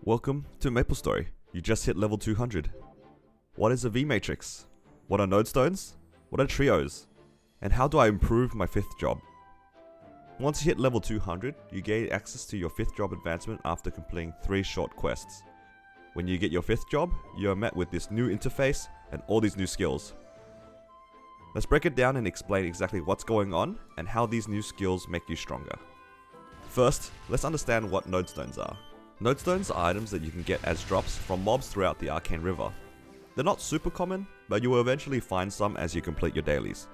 Welcome to Maplestory. You just hit level 200. What is a V-matrix? What are Nodestones? What are trios? And how do I improve my 5th job? Once you hit level 200, you gain access to your 5th job advancement after completing 3 short quests. When you get your 5th job, you are met with this new interface and all these new skills. Let's break it down and explain exactly what's going on and how these new skills make you stronger. First, let's understand what Nodestones are. Nodestones are items that you can get as drops from mobs throughout the Arcane River. They're not super common, but you will eventually find some as you complete your dailies.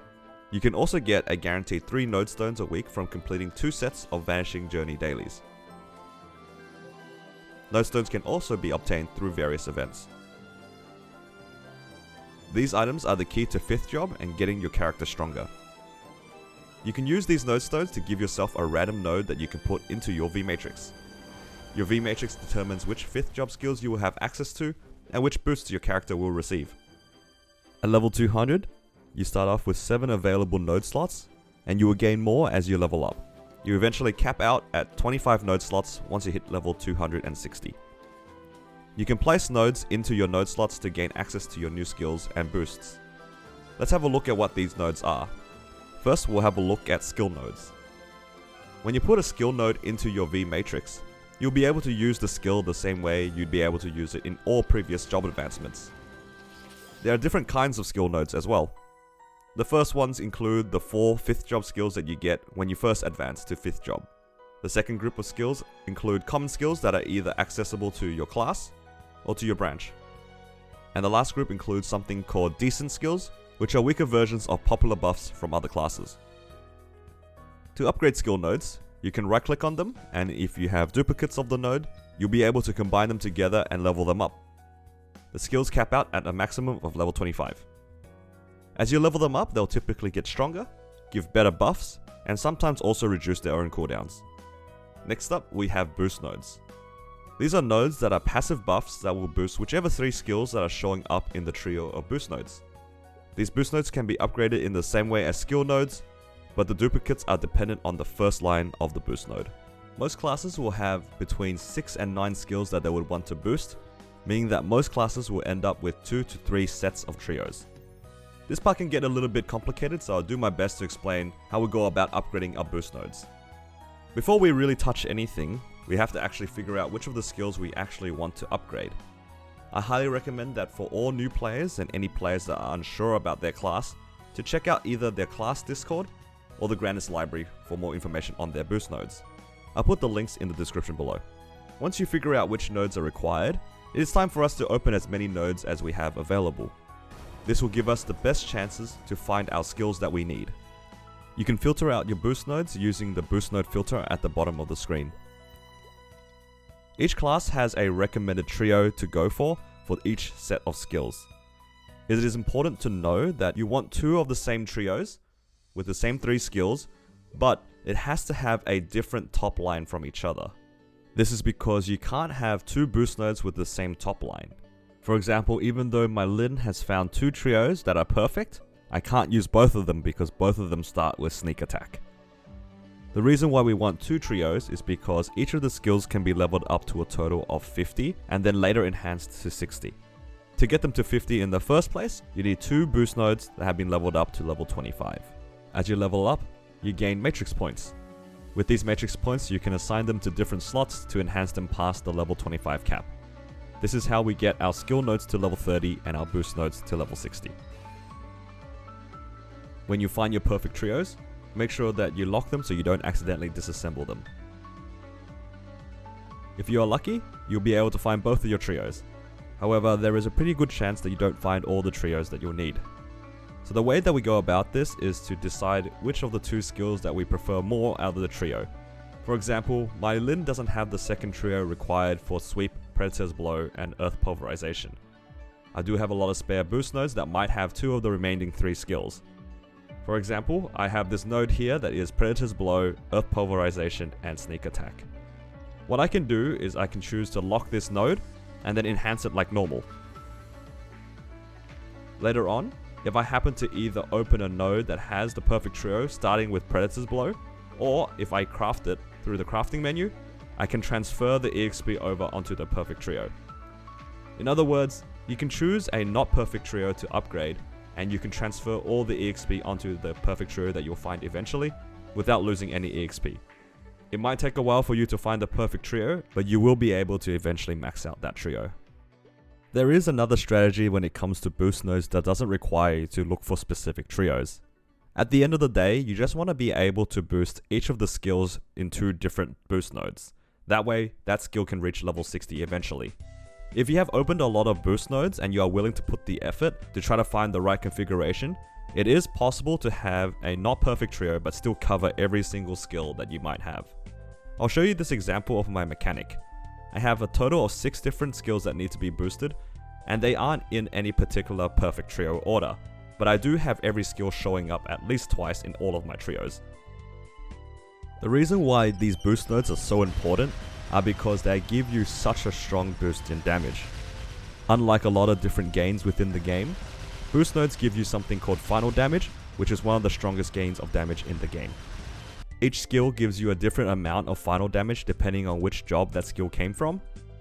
You can also get a guaranteed 3 Nodestones a week from completing 2 sets of Vanishing Journey dailies. Nodestones can also be obtained through various events. These items are the key to 5th job and getting your character stronger. You can use these Nodestones to give yourself a random node that you can put into your V-matrix. Your V-matrix determines which 5th job skills you will have access to and which boosts your character will receive. At level 200, you start off with 7 available node slots, and you will gain more as you level up. You eventually cap out at 25 node slots once you hit level 260. You can place nodes into your node slots to gain access to your new skills and boosts. Let's have a look at what these nodes are. First, we'll have a look at skill nodes. When you put a skill node into your V-matrix, you'll be able to use the skill the same way you'd be able to use it in all previous job advancements. There are different kinds of skill nodes as well. The first ones include the 4 5th job skills that you get when you first advance to 5th job. The second group of skills include common skills that are either accessible to your class or to your branch. And the last group includes something called decent skills, which are weaker versions of popular buffs from other classes. To upgrade skill nodes, you can right click on them, and if you have duplicates of the node, you'll be able to combine them together and level them up. The skills cap out at a maximum of level 25. As you level them up, they'll typically get stronger, give better buffs, and sometimes also reduce their own cooldowns. Next up, we have boost nodes. These are nodes that are passive buffs that will boost whichever 3 skills that are showing up in the trio of boost nodes. These boost nodes can be upgraded in the same way as skill nodes, but the duplicates are dependent on the first line of the boost node. Most classes will have between 6 and 9 skills that they would want to boost, meaning that most classes will end up with 2 to 3 sets of trios. This part can get a little bit complicated, so I'll do my best to explain how we go about upgrading our boost nodes. Before we really touch anything, we have to actually figure out which of the skills we actually want to upgrade. I highly recommend that for all new players and any players that are unsure about their class, to check out either their class Discord or the Grandest Library for more information on their boost nodes. I'll put the links in the description below. Once you figure out which nodes are required, it is time for us to open as many nodes as we have available. This will give us the best chances to find our skills that we need. You can filter out your boost nodes using the boost node filter at the bottom of the screen. Each class has a recommended trio to go for each set of skills. It is important to know that you want 2 of the same trios with the same 3 skills, but it has to have a different top line from each other. This is because you can't have 2 boost nodes with the same top line. For example, even though my Lin has found 2 trios that are perfect, I can't use both of them because both of them start with sneak attack. The reason why we want 2 trios is because each of the skills can be leveled up to a total of 50 and then later enhanced to 60. To get them to 50 in the first place, you need 2 boost nodes that have been leveled up to level 25. As you level up, you gain matrix points. With these matrix points, you can assign them to different slots to enhance them past the level 25 cap. This is how we get our skill nodes to level 30 and our boost nodes to level 60. When you find your perfect trios, make sure that you lock them so you don't accidentally disassemble them. If you are lucky, you'll be able to find both of your trios. However, there is a pretty good chance that you don't find all the trios that you'll need. So the way that we go about this is to decide which of the 2 skills that we prefer more out of the trio. For example, my Lin doesn't have the second trio required for Sweep, Predator's Blow, and Earth Pulverization. I do have a lot of spare boost nodes that might have 2 of the remaining 3 skills. For example, I have this node here that is Predator's Blow, Earth Pulverization, and Sneak Attack. What I can do is I can choose to lock this node and then enhance it like normal. Later on, if I happen to either open a node that has the perfect trio starting with Predator's Blow, or if I craft it through the crafting menu, I can transfer the EXP over onto the perfect trio. In other words, you can choose a not perfect trio to upgrade, and you can transfer all the EXP onto the perfect trio that you'll find eventually, without losing any EXP. It might take a while for you to find the perfect trio, but you will be able to eventually max out that trio. There is another strategy when it comes to boost nodes that doesn't require you to look for specific trios. At the end of the day, you just want to be able to boost each of the skills in 2 different boost nodes. That way, that skill can reach level 60 eventually. If you have opened a lot of boost nodes and you are willing to put the effort to try to find the right configuration, it is possible to have a not perfect trio but still cover every single skill that you might have. I'll show you this example of my mechanic. I have a total of 6 different skills that need to be boosted, and they aren't in any particular perfect trio order, but I do have every skill showing up at least twice in all of my trios. The reason why these boost nodes are so important are because they give you such a strong boost in damage. Unlike a lot of different gains within the game, boost nodes give you something called final damage, which is one of the strongest gains of damage in the game. Each skill gives you a different amount of final damage depending on which job that skill came from,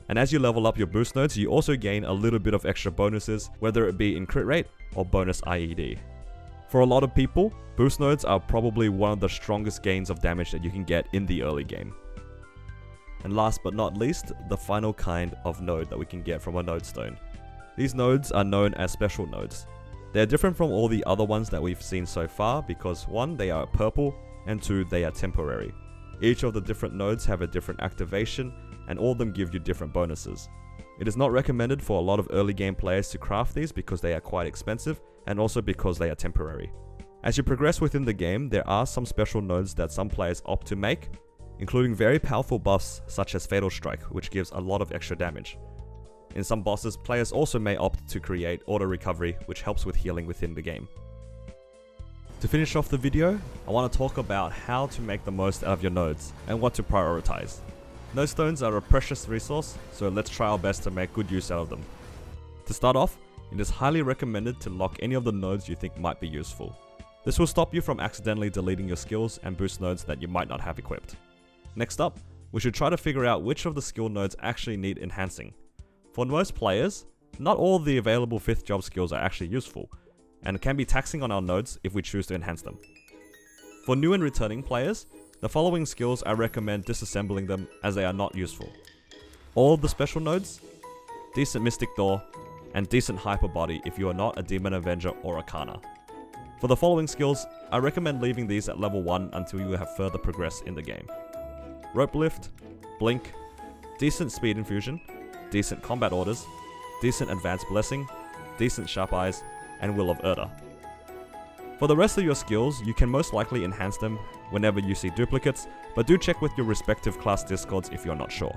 and as you level up your boost nodes, you also gain a little bit of extra bonuses, whether it be in crit rate or bonus IED. For a lot of people, boost nodes are probably one of the strongest gains of damage that you can get in the early game. And last but not least, the final kind of node that we can get from a nodestone. These nodes are known as special nodes. They are different from all the other ones that we've seen so far because 1, they are purple, and 2, they are temporary. Each of the different nodes have a different activation, and all of them give you different bonuses. It is not recommended for a lot of early game players to craft these because they are quite expensive, and also because they are temporary. As you progress within the game, there are some special nodes that some players opt to make, including very powerful buffs such as Fatal Strike, which gives a lot of extra damage. In some bosses, players also may opt to create auto recovery, which helps with healing within the game. To finish off the video, I want to talk about how to make the most out of your nodes and what to prioritize. Nodestones are a precious resource, so let's try our best to make good use out of them. To start off, it is highly recommended to lock any of the nodes you think might be useful. This will stop you from accidentally deleting your skills and boost nodes that you might not have equipped. Next up, we should try to figure out which of the skill nodes actually need enhancing. For most players, not all the available 5th job skills are actually useful, and can be taxing on our nodes if we choose to enhance them. For new and returning players, the following skills I recommend disassembling them as they are not useful. All of the special nodes, decent Mystic Door, and decent Hyper Body if you are not a Demon Avenger or Arcana. For the following skills, I recommend leaving these at level 1 until you have further progressed in the game. Rope Lift, Blink, decent Speed Infusion, decent Combat Orders, decent Advanced Blessing, decent Sharp Eyes, and Will of Urda. For the rest of your skills, you can most likely enhance them whenever you see duplicates, but do check with your respective class discords if you're not sure.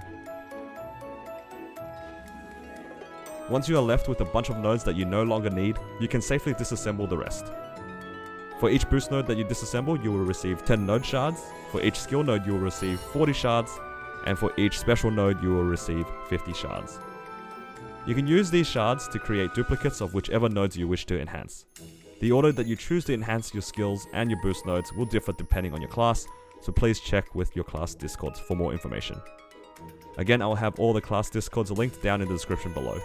Once you are left with a bunch of nodes that you no longer need, you can safely disassemble the rest. For each boost node that you disassemble, you will receive 10 node shards, for each skill node you will receive 40 shards, and for each special node you will receive 50 shards. You can use these shards to create duplicates of whichever nodes you wish to enhance. The order that you choose to enhance your skills and your boost nodes will differ depending on your class, so please check with your class discords for more information. Again, I will have all the class discords linked down in the description below.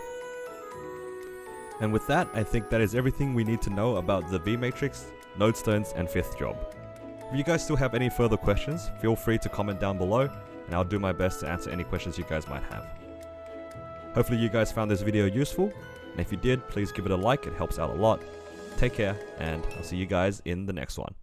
And with that, I think that is everything we need to know about the V-Matrix, Nodestones, and 5th job. If you guys still have any further questions, feel free to comment down below, and I'll do my best to answer any questions you guys might have. Hopefully you guys found this video useful, and if you did, please give it a like, it helps out a lot. Take care, and I'll see you guys in the next one.